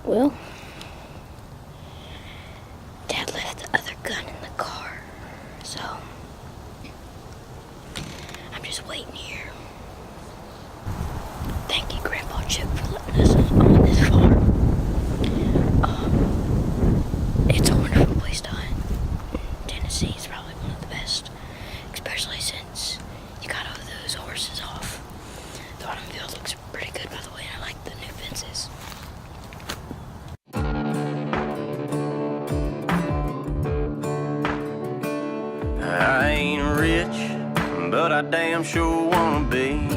Well, Dad left the other gun in the car, so I'm just waiting here. Thank you, Grandpa Chip, for letting us on this farm. It's a wonderful place to hunt. Tennessee is probably one of the best, especially since you got all those horses off. The autumn field looks pretty good, by the way, and I like the new fences. I ain't rich, but I damn sure wanna be.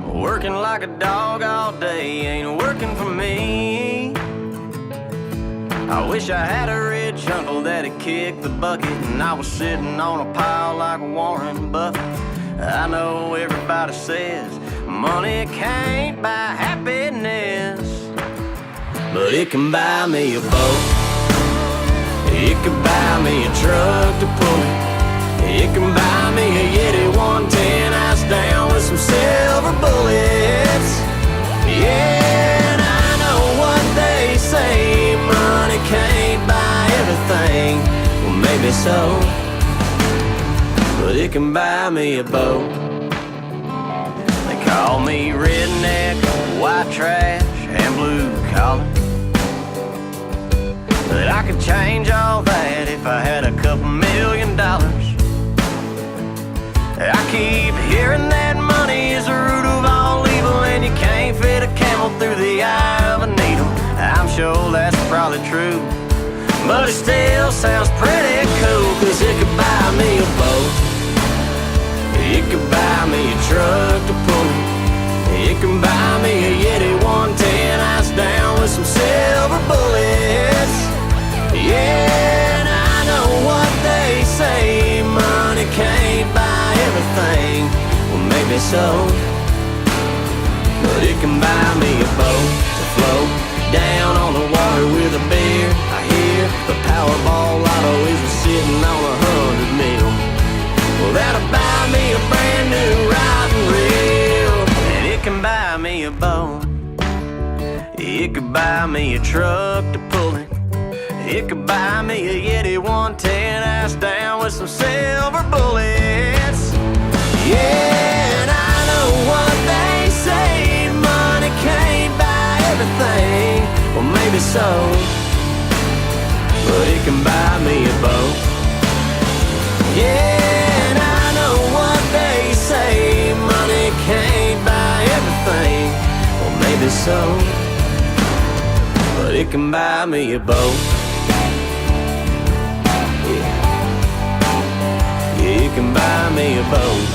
Working like a dog all day ain't working for me. I wish I had a rich uncle that'd kick the bucket and I was sitting on a pile like Warren Buffett. I know everybody says money can't buy happiness, but it can buy me a boat. It can buy me a truck to pull it. It can buy me a Yeti 110 ice down with some silver bullets. Yeah, and I know what they say, money can't buy everything. Well, maybe so, but it can buy me a boat. They call me redneck, white trash, and blue collar, but I could change all that if I had a couple $1 million. I keep hearing that money is the root of all evil, and you can't fit a camel through the eye of a needle. I'm sure that's probably true, but it still sounds pretty cool, 'cause it could buy me a boat. It could buy me a truck to pull it. It can buy me a Yeti 110 ice down with some silver bullets. Yeah, and I know what they say, money can't buy everything. Well, maybe so, but it can buy me a boat to float down on the water with a beer. I hear the Powerball lotto is sitting on 100 mil. Well, that'll buy me a brand new riding reel. And it can buy me a boat. It could buy me a truck to pull it. It could buy me a Yeti 110 ice down with some silver bullets. Yeah, and I know what they say, money can't buy everything. Well, maybe so, but it can buy me a boat. Yeah, and I know what they say, money can't buy everything. Well, maybe so, but it can buy me a boat. It can buy me a boat.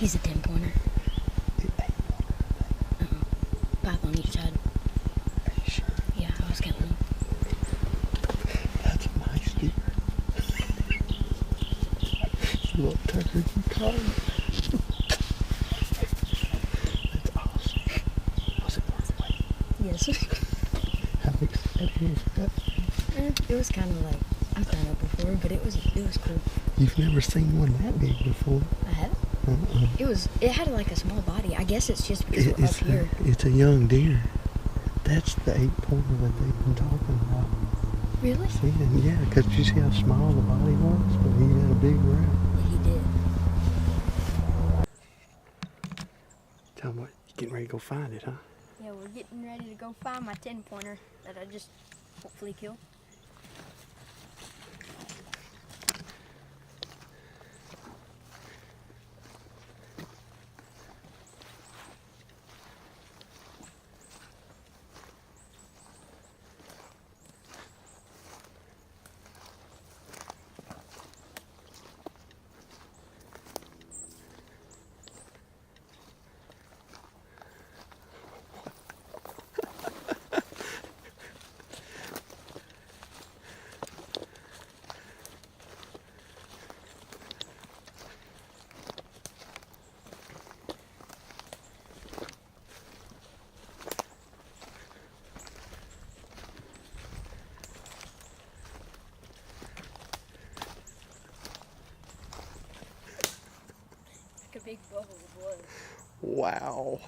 He's a 10-pointer. 5 on each side. Are you sure? Yeah, I was counting them. That's a nice deer. Look, Tucker, you caught him. That's awesome. Was it worth the wait? Yes. How exciting is that? It was kind of like, I've done it before, but it was cool. You've never seen one that big before. I have. It had like a small body. I guess it's just because we're up here. It's a young deer. That's the 8-pointer that they've been talking about. Really? Yeah, because you see how small the body was, but he had a big round. Yeah, he did. Tell him what, you getting ready to go find it, huh? Yeah, we're getting ready to go find my 10-pointer that I just hopefully killed. A big bubble of blood. Wow.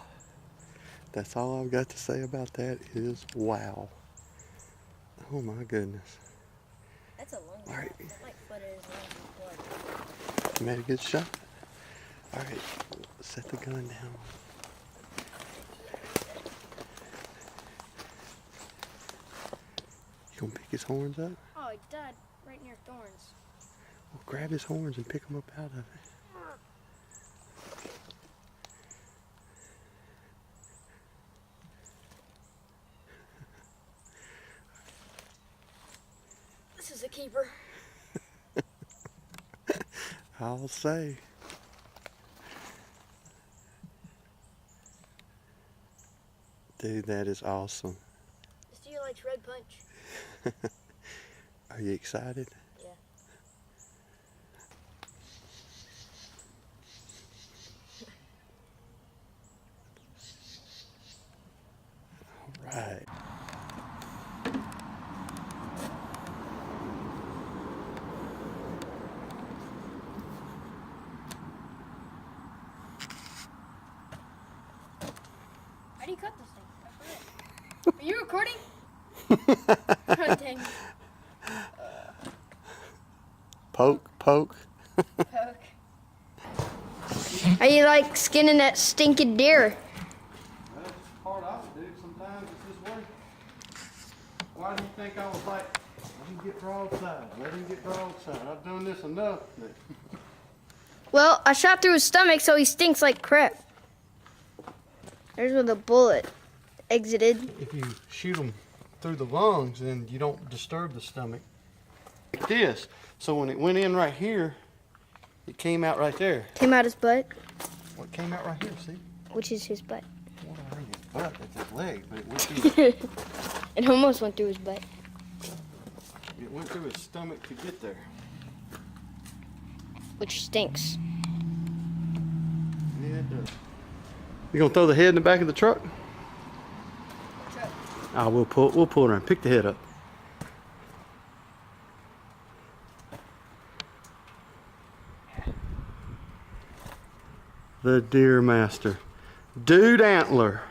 That's all I've got to say about that is wow. Oh my goodness. That's a long shot. All right. That might flutter his lungs with blood. You made a good shot. All right, set the gun down. You gonna pick his horns up? Oh, he died right near thorns. Well, grab his horns and pick them up out of it. This is a keeper. I'll say. Dude, that is awesome. This deer likes red punch. Are you excited? Yeah. All right. How do you cut this thing? I forget. Are you recording? Oh, dang. Poke, poke. Poke. Are you like skinning that stinking deer? That's part of it, dude. Sometimes it's this way. Why do you think I was like, let him get broadside, let him get broadside. I've done this enough. Well, I shot through his stomach, so he stinks like crap. There's where the bullet exited. If you shoot them through the lungs, then you don't disturb the stomach. Like this. So when it went in right here, it came out right there. Came out his butt, Well, it came out right here, see? which is his butt. Well, I think his butt, that's his leg, but it went through, It almost went through his butt. it went through his stomach to get there. Which stinks. Yeah, it does. You gonna throw the head in the back of the truck? Ah, we'll pull it around. Pick the head up. The Deer Master. Dude Antler.